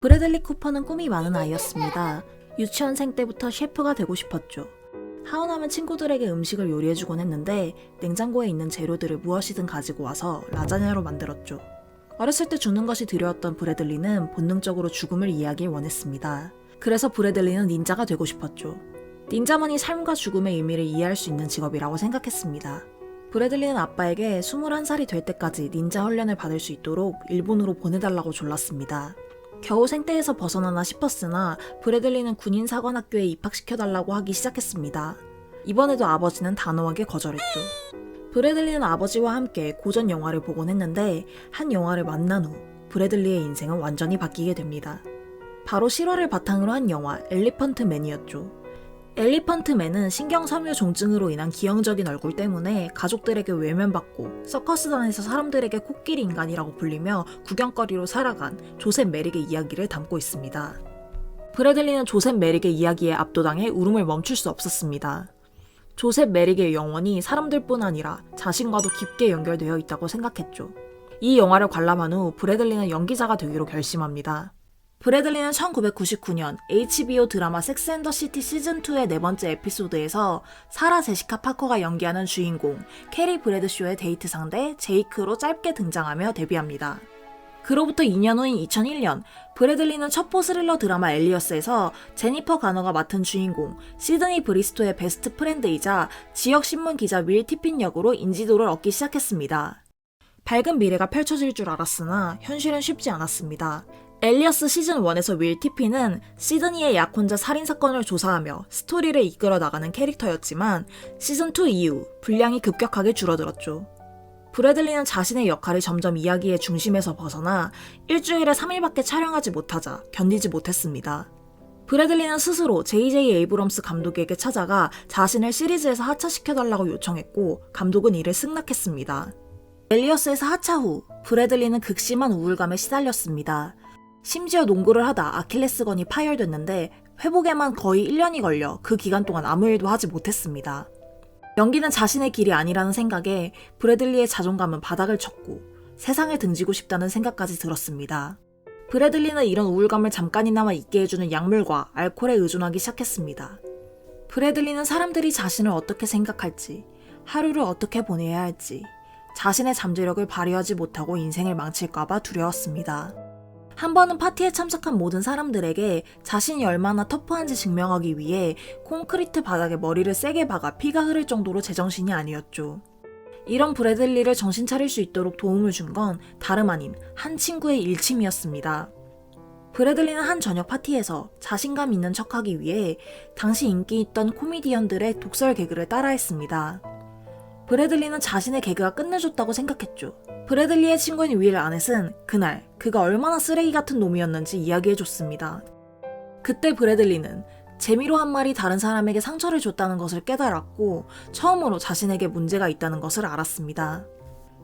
브래들리 쿠퍼는 꿈이 많은 아이였습니다. 유치원생 때부터 셰프가 되고 싶었죠. 하원하면 친구들에게 음식을 요리해주곤 했는데 냉장고에 있는 재료들을 무엇이든 가지고 와서 라자냐로 만들었죠. 어렸을 때 죽는 것이 두려웠던 브래들리는 본능적으로 죽음을 이해하길 원했습니다. 그래서 브래들리는 닌자가 되고 싶었죠. 닌자만이 삶과 죽음의 의미를 이해할 수 있는 직업이라고 생각했습니다. 브래들리는 아빠에게 21살이 될 때까지 닌자 훈련을 받을 수 있도록 일본으로 보내달라고 졸랐습니다. 겨우 생떼에서 벗어나나 싶었으나 브래들리는 군인 사관학교에 입학시켜달라고 하기 시작했습니다. 이번에도 아버지는 단호하게 거절했죠. 브래들리는 아버지와 함께 고전 영화를 보곤 했는데 한 영화를 만난 후 브래들리의 인생은 완전히 바뀌게 됩니다. 바로 실화를 바탕으로 한 영화 엘리펀트 맨이었죠. 엘리펀트 맨은 신경섬유 종증으로 인한 기형적인 얼굴 때문에 가족들에게 외면받고 서커스단에서 사람들에게 코끼리 인간이라고 불리며 구경거리로 살아간 조셉 메릭의 이야기를 담고 있습니다. 브래들리는 조셉 메릭의 이야기에 압도당해 울음을 멈출 수 없었습니다. 조셉 메릭의 영혼이 사람들뿐 아니라 자신과도 깊게 연결되어 있다고 생각했죠. 이 영화를 관람한 후 브래들리는 연기자가 되기로 결심합니다. 브래들리는 1999년 HBO 드라마 섹스 앤 더 시티 시즌2의 네 번째 에피소드에서 사라 제시카 파커가 연기하는 주인공 캐리 브래드쇼의 데이트 상대 제이크로 짧게 등장하며 데뷔합니다. 그로부터 2년 후인 2001년 브래들리는 첩보 스릴러 드라마 엘리어스에서 제니퍼 가너가 맡은 주인공 시드니 브리스토의 베스트 프렌드이자 지역 신문 기자 윌 티핀 역으로 인지도를 얻기 시작했습니다. 밝은 미래가 펼쳐질 줄 알았으나 현실은 쉽지 않았습니다. 엘리어스 시즌1에서 윌 티핀은 시드니의 약혼자 살인사건을 조사하며 스토리를 이끌어 나가는 캐릭터였지만 시즌2 이후 분량이 급격하게 줄어들었죠. 브래들리는 자신의 역할이 점점 이야기의 중심에서 벗어나 일주일에 3일밖에 촬영하지 못하자 견디지 못했습니다. 브래들리는 스스로 J.J. 에이브럼스 감독에게 찾아가 자신을 시리즈에서 하차시켜달라고 요청했고 감독은 이를 승낙했습니다. 엘리어스에서 하차 후 브래들리는 극심한 우울감에 시달렸습니다. 심지어 농구를 하다 아킬레스건이 파열됐는데 회복에만 거의 1년이 걸려 그 기간 동안 아무 일도 하지 못했습니다. 연기는 자신의 길이 아니라는 생각에 브래들리의 자존감은 바닥을 쳤고 세상을 등지고 싶다는 생각까지 들었습니다. 브래들리는 이런 우울감을 잠깐이나마 잊게 해주는 약물과 알코올에 의존하기 시작했습니다. 브래들리는 사람들이 자신을 어떻게 생각할지, 하루를 어떻게 보내야 할지, 자신의 잠재력을 발휘하지 못하고 인생을 망칠까봐 두려웠습니다. 한 번은 파티에 참석한 모든 사람들에게 자신이 얼마나 터프한지 증명하기 위해 콘크리트 바닥에 머리를 세게 박아 피가 흐를 정도로 제정신이 아니었죠. 이런 브래들리를 정신 차릴 수 있도록 도움을 준 건 다름 아닌 한 친구의 일침이었습니다. 브래들리는 한 저녁 파티에서 자신감 있는 척하기 위해 당시 인기 있던 코미디언들의 독설 개그를 따라했습니다. 브래들리는 자신의 개그가 끝내줬다고 생각했죠. 브래들리의 친구인 윌 아넷은 그날 그가 얼마나 쓰레기 같은 놈이었는지 이야기해줬습니다. 그때 브래들리는 재미로 한 말이 다른 사람에게 상처를 줬다는 것을 깨달았고 처음으로 자신에게 문제가 있다는 것을 알았습니다.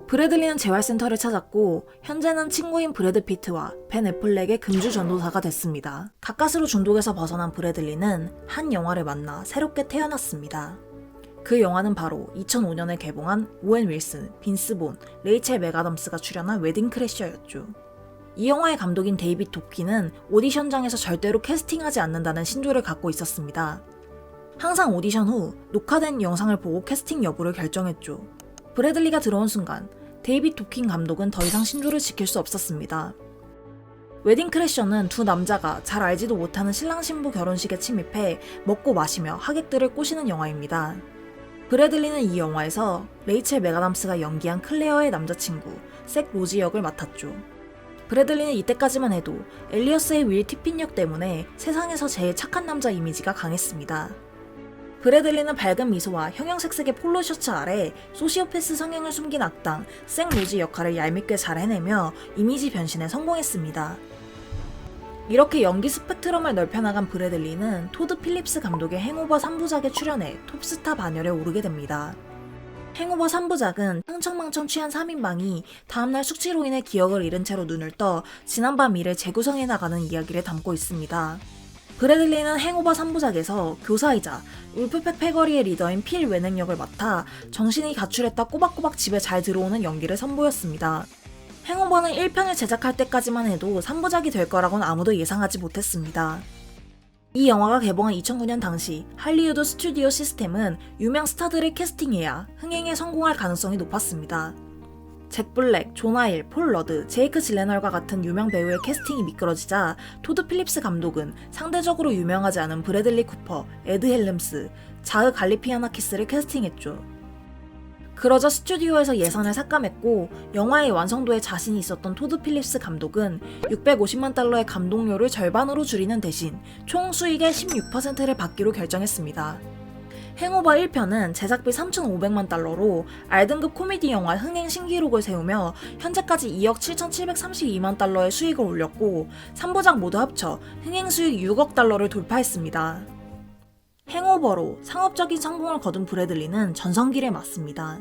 브래들리는 재활센터를 찾았고 현재는 친구인 브래드 피트와 벤 애플렉의 금주 전도사가 됐습니다. 가까스로 중독에서 벗어난 브래들리는 한 영화를 만나 새롭게 태어났습니다. 그 영화는 바로 2005년에 개봉한 오웬 윌슨, 빈스 본, 레이첼 맥아담스가 출연한 웨딩 크래셔였죠. 이 영화의 감독인 데이빗 도키는 오디션장에서 절대로 캐스팅하지 않는다는 신조를 갖고 있었습니다. 항상 오디션 후 녹화된 영상을 보고 캐스팅 여부를 결정했죠. 브래들리가 들어온 순간 데이빗 도킨 감독은 더 이상 신조를 지킬 수 없었습니다. 웨딩 크래셔는 두 남자가 잘 알지도 못하는 신랑 신부 결혼식에 침입해 먹고 마시며 하객들을 꼬시는 영화입니다. 브래들리는 이 영화에서 레이첼 맥아담스가 연기한 클레어의 남자친구 색 로지 역을 맡았죠. 브래들리는 이때까지만 해도 엘리어스의 윌 티핀 역 때문에 세상에서 제일 착한 남자 이미지가 강했습니다. 브래들리는 밝은 미소와 형형색색의 폴로 셔츠 아래 소시오패스 성향을 숨긴 악당 색 로지 역할을 얄밉게 잘 해내며 이미지 변신에 성공했습니다. 이렇게 연기 스펙트럼을 넓혀나간 브래들리는 토드 필립스 감독의 행오버 3부작에 출연해 톱스타 반열에 오르게 됩니다. 행오버 3부작은 흥청망청 취한 3인방이 다음날 숙취로 인해 기억을 잃은 채로 눈을 떠 지난밤 일을 재구성해 나가는 이야기를 담고 있습니다. 브래들리는 행오버 3부작에서 교사이자 울프팩 패거리의 리더인 필 웨넥 역을 맡아 정신이 가출했다 꼬박꼬박 집에 잘 들어오는 연기를 선보였습니다. 행오버는 1편을 제작할 때까지만 해도 3부작이 될 거라고는 아무도 예상하지 못했습니다. 이 영화가 개봉한 2009년 당시 할리우드 스튜디오 시스템은 유명 스타들을 캐스팅해야 흥행에 성공할 가능성이 높았습니다. 잭 블랙, 존 하일, 폴 러드, 제이크 질레널과 같은 유명 배우의 캐스팅이 미끄러지자 토드 필립스 감독은 상대적으로 유명하지 않은 브래들리 쿠퍼, 에드 헬름스, 자흐 갈리피아나키스를 캐스팅했죠. 그러자 스튜디오에서 예산을 삭감했고 영화의 완성도에 자신이 있었던 토드 필립스 감독은 650만 달러의 감독료를 절반으로 줄이는 대신 총 수익의 16%를 받기로 결정했습니다. 행오버 1편은 제작비 3,500만 달러로 R등급 코미디 영화 흥행 신기록을 세우며 현재까지 2억 7,732만 달러의 수익을 올렸고 3부작 모두 합쳐 흥행 수익 6억 달러를 돌파했습니다. 행오버로 상업적인 성공을 거둔 브래들리는 전성기를 맞습니다.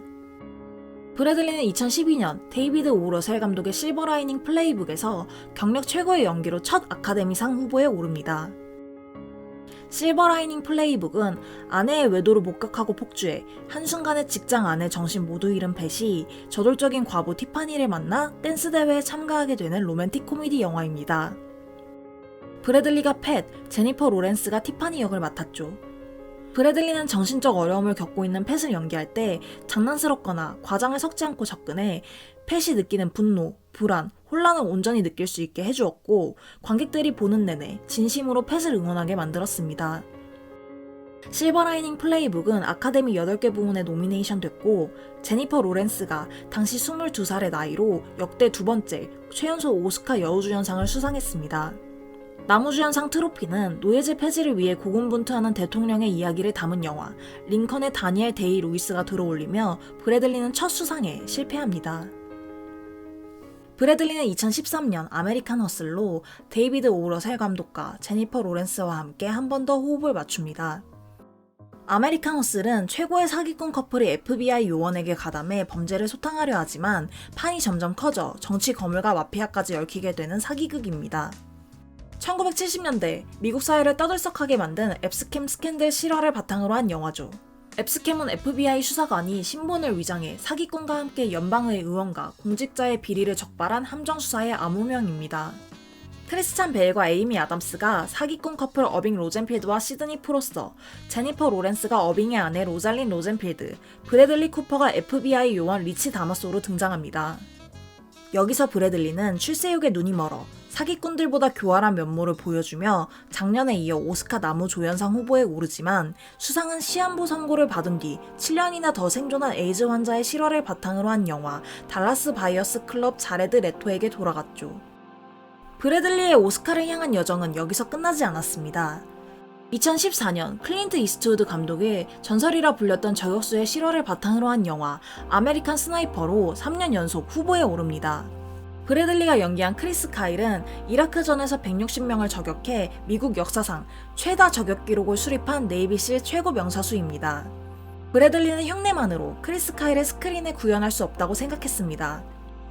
브래들리는 2012년 데이비드 오 러셀 감독의 실버 라이닝 플레이북에서 경력 최고의 연기로 첫 아카데미상 후보에 오릅니다. 실버 라이닝 플레이북은 아내의 외도를 목격하고 폭주해 한순간에 직장 아내 정신 모두 잃은 팻이 저돌적인 과부 티파니를 만나 댄스 대회에 참가하게 되는 로맨틱 코미디 영화입니다. 브래들리가 팻, 제니퍼 로렌스가 티파니 역을 맡았죠. 브래들리는 정신적 어려움을 겪고 있는 팻을 연기할 때 장난스럽거나 과장을 섞지 않고 접근해 팻이 느끼는 분노, 불안, 혼란을 온전히 느낄 수 있게 해주었고 관객들이 보는 내내 진심으로 팻을 응원하게 만들었습니다. 실버 라이닝 플레이북은 아카데미 8개 부문에 노미네이션 됐고 제니퍼 로렌스가 당시 22살의 나이로 역대 두 번째 최연소 오스카 여우주연상을 수상했습니다. 나무주연상 트로피는 노예제 폐지를 위해 고군분투하는 대통령의 이야기를 담은 영화 링컨의 다니엘 데이 루이스가 들어올리며 브래들리는 첫 수상에 실패합니다. 브래들리는 2013년 아메리칸 허슬로 데이비드 오 러셀 감독과 제니퍼 로렌스와 함께 한 번 더 호흡을 맞춥니다. 아메리칸 허슬은 최고의 사기꾼 커플이 FBI 요원에게 가담해 범죄를 소탕하려 하지만 판이 점점 커져 정치 거물과 마피아까지 얽히게 되는 사기극입니다. 1970년대 미국 사회를 떠들썩하게 만든 앱스캠 스캔들 실화를 바탕으로 한 영화죠. 앱스캠은 FBI 수사관이 신분을 위장해 사기꾼과 함께 연방의 의원과 공직자의 비리를 적발한 함정수사의 암호명입니다. 크리스찬 베일과 에이미 아담스가 사기꾼 커플 어빙 로젠필드와 시드니 프로서, 제니퍼 로렌스가 어빙의 아내 로잘린 로젠필드, 브래들리 쿠퍼가 FBI 요원 리치 다머소로 등장합니다. 여기서 브래들리는 출세욕에 눈이 멀어 사기꾼들보다 교활한 면모를 보여주며 작년에 이어 오스카 나무조연상 후보에 오르지만 수상은 시한부 선고를 받은 뒤 7년이나 더 생존한 에이즈 환자의 실화를 바탕으로 한 영화 달라스 바이어스 클럽 자레드 레토에게 돌아갔죠. 브래들리의 오스카를 향한 여정은 여기서 끝나지 않았습니다. 2014년 클린트 이스트우드 감독의 전설이라 불렸던 저격수의 실화를 바탕으로 한 영화 아메리칸 스나이퍼로 3년 연속 후보에 오릅니다. 브래들리가 연기한 크리스 카일은 이라크전에서 160명을 저격해 미국 역사상 최다 저격 기록을 수립한 네이비실 최고 명사수입니다. 브래들리는 흉내만으로 크리스 카일을 스크린에 구현할 수 없다고 생각했습니다.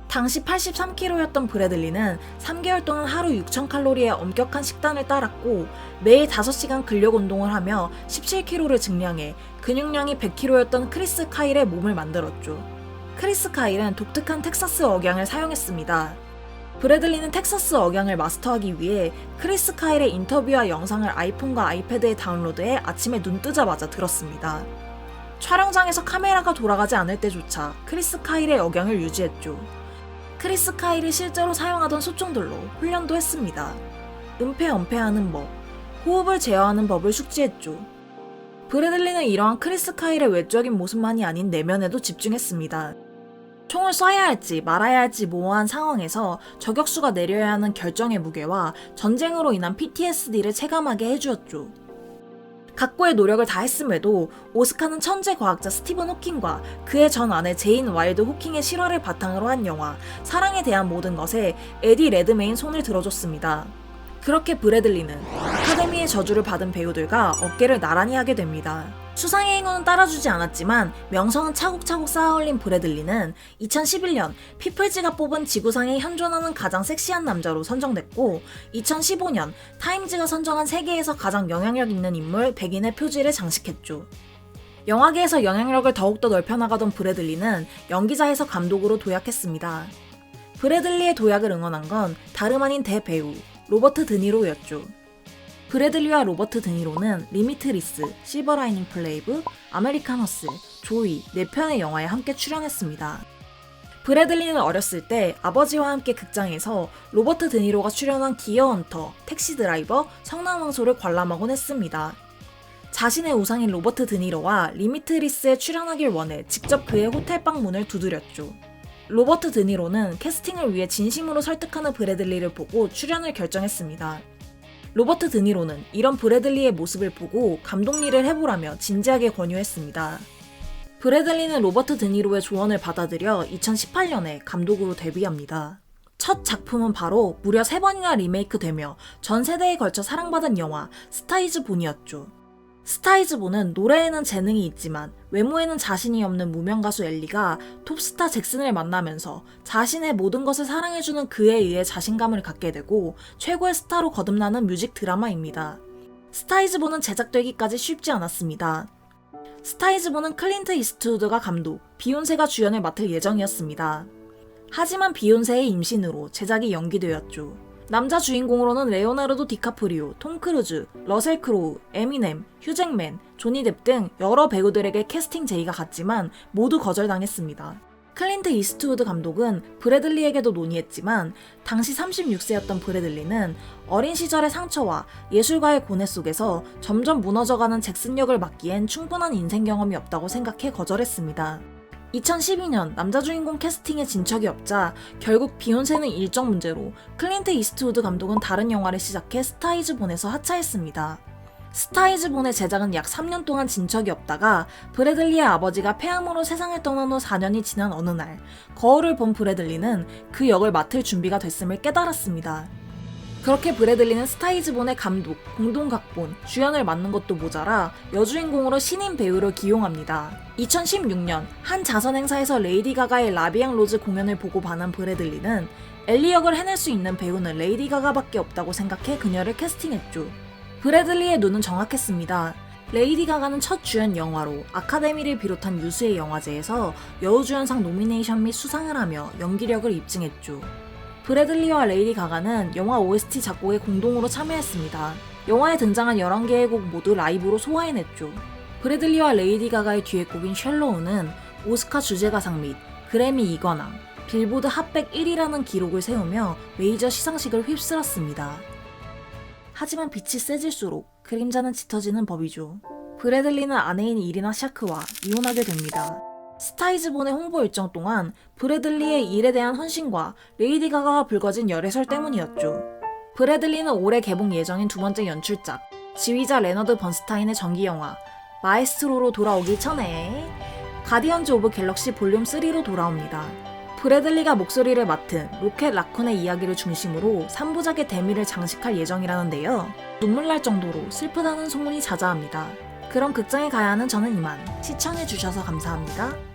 당시 83kg였던 브래들리는 3개월 동안 하루 6,000칼로리의 엄격한 식단을 따랐고 매일 5시간 근력 운동을 하며 17kg를 증량해 근육량이 100kg였던 크리스 카일의 몸을 만들었죠. 크리스 카일은 독특한 텍사스 억양을 사용했습니다. 브래들리는 텍사스 억양을 마스터하기 위해 크리스 카일의 인터뷰와 영상을 아이폰과 아이패드에 다운로드해 아침에 눈 뜨자마자 들었습니다. 촬영장에서 카메라가 돌아가지 않을 때조차 크리스 카일의 억양을 유지했죠. 크리스 카일이 실제로 사용하던 소총들로 훈련도 했습니다. 은폐-은폐하는 법, 호흡을 제어하는 법을 숙지했죠. 브래들리는 이러한 크리스 카일의 외적인 모습만이 아닌 내면에도 집중했습니다. 총을 쏴야 할지 말아야 할지 모호한 상황에서 저격수가 내려야 하는 결정의 무게와 전쟁으로 인한 PTSD를 체감하게 해주었죠. 각고의 노력을 다했음에도 오스카는 천재 과학자 스티븐 호킹과 그의 전 아내 제인 와일드 호킹의 실화를 바탕으로 한 영화 사랑에 대한 모든 것에 에디 레드메인 손을 들어줬습니다. 그렇게 브래들리는 아카데미의 저주를 받은 배우들과 어깨를 나란히 하게 됩니다. 수상의 행운은 따라주지 않았지만 명성은 차곡차곡 쌓아올린 브래들리는 2011년 피플지가 뽑은 지구상에 현존하는 가장 섹시한 남자로 선정됐고 2015년 타임즈가 선정한 세계에서 가장 영향력 있는 인물 100인의 표지를 장식했죠. 영화계에서 영향력을 더욱더 넓혀나가던 브래들리는 연기자에서 감독으로 도약했습니다. 브래들리의 도약을 응원한 건 다름 아닌 대배우 로버트 드니로였죠. 브래들리와 로버트 드니로는 리미트리스, 실버라이닝 플레이브, 아메리칸 허슬, 조이 4편의 영화에 함께 출연했습니다. 브래들리는 어렸을 때 아버지와 함께 극장에서 로버트 드니로가 출연한 기어 헌터, 택시 드라이버, 성난왕소를 관람하곤 했습니다. 자신의 우상인 로버트 드니로와 리미트리스에 출연하길 원해 직접 그의 호텔방 문을 두드렸죠. 로버트 드니로는 캐스팅을 위해 진심으로 설득하는 브래들리를 보고 출연을 결정했습니다. 로버트 드니로는 이런 브래들리의 모습을 보고 감독일을 해보라며 진지하게 권유했습니다. 브래들리는 로버트 드니로의 조언을 받아들여 2018년에 감독으로 데뷔합니다. 첫 작품은 바로 무려 3번이나 리메이크되며 전 세대에 걸쳐 사랑받은 영화 스타 이즈 본이었죠. 스타 이즈 본은 노래에는 재능이 있지만 외모에는 자신이 없는 무명 가수 엘리가 톱스타 잭슨을 만나면서 자신의 모든 것을 사랑해주는 그에 의해 자신감을 갖게 되고 최고의 스타로 거듭나는 뮤직 드라마입니다. 스타 이즈 본은 제작되기까지 쉽지 않았습니다. 스타 이즈 본은 클린트 이스트우드가 감독, 비욘세가 주연을 맡을 예정이었습니다. 하지만 비욘세의 임신으로 제작이 연기되었죠. 남자 주인공으로는 레오나르도 디카프리오, 톰 크루즈, 러셀 크로우, 에미넴, 휴잭맨, 조니 뎁 등 여러 배우들에게 캐스팅 제의가 갔지만 모두 거절당했습니다. 클린트 이스트우드 감독은 브래들리에게도 논의했지만 당시 36세였던 브래들리는 어린 시절의 상처와 예술가의 고뇌 속에서 점점 무너져가는 잭슨 역을 맡기엔 충분한 인생 경험이 없다고 생각해 거절했습니다. 2012년 남자 주인공 캐스팅에 진척이 없자 결국 비욘세는 일정 문제로 클린트 이스트우드 감독은 다른 영화를 시작해 스타 이즈 본에서 하차했습니다. 스타 이즈 본의 제작은 약 3년 동안 진척이 없다가 브래들리의 아버지가 폐암으로 세상을 떠난 후 4년이 지난 어느 날 거울을 본 브래들리는 그 역을 맡을 준비가 됐음을 깨달았습니다. 그렇게 브래들리는 스타 이즈 본의 감독, 공동각본, 주연을 맡는 것도 모자라 여주인공으로 신인 배우를 기용합니다. 2016년 한 자선 행사에서 레이디 가가의 라비앙 로즈 공연을 보고 반한 브래들리는 엘리 역을 해낼 수 있는 배우는 레이디 가가밖에 없다고 생각해 그녀를 캐스팅했죠. 브래들리의 눈은 정확했습니다. 레이디 가가는 첫 주연 영화로 아카데미를 비롯한 유수의 영화제에서 여우주연상 노미네이션 및 수상을 하며 연기력을 입증했죠. 브래들리와 레이디 가가는 영화 OST 작곡에 공동으로 참여했습니다. 영화에 등장한 11개의 곡 모두 라이브로 소화해냈죠. 브래들리와 레이디 가가의 듀엣곡인 셜로우는 오스카 주제가상 및 그래미 2관왕, 빌보드 핫백 1위라는 기록을 세우며 메이저 시상식을 휩쓸었습니다. 하지만 빛이 세질수록 그림자는 짙어지는 법이죠. 브래들리는 아내인 이리나 샤크와 이혼하게 됩니다. 스타 이즈 본의 홍보 일정 동안 브래들리의 일에 대한 헌신과 레이디 가가가 불거진 열애설 때문이었죠. 브래들리는 올해 개봉 예정인 두 번째 연출작, 지휘자 레너드 번스타인의 정기영화 마에스트로로 돌아오기 전에 가디언즈 오브 갤럭시 볼륨 3로 돌아옵니다. 브래들리가 목소리를 맡은 로켓 라쿤의 이야기를 중심으로 3부작의 대미를 장식할 예정이라는데요. 눈물 날 정도로 슬프다는 소문이 자자합니다. 그럼 극장에 가야 하는 저는 이만. 시청해주셔서 감사합니다.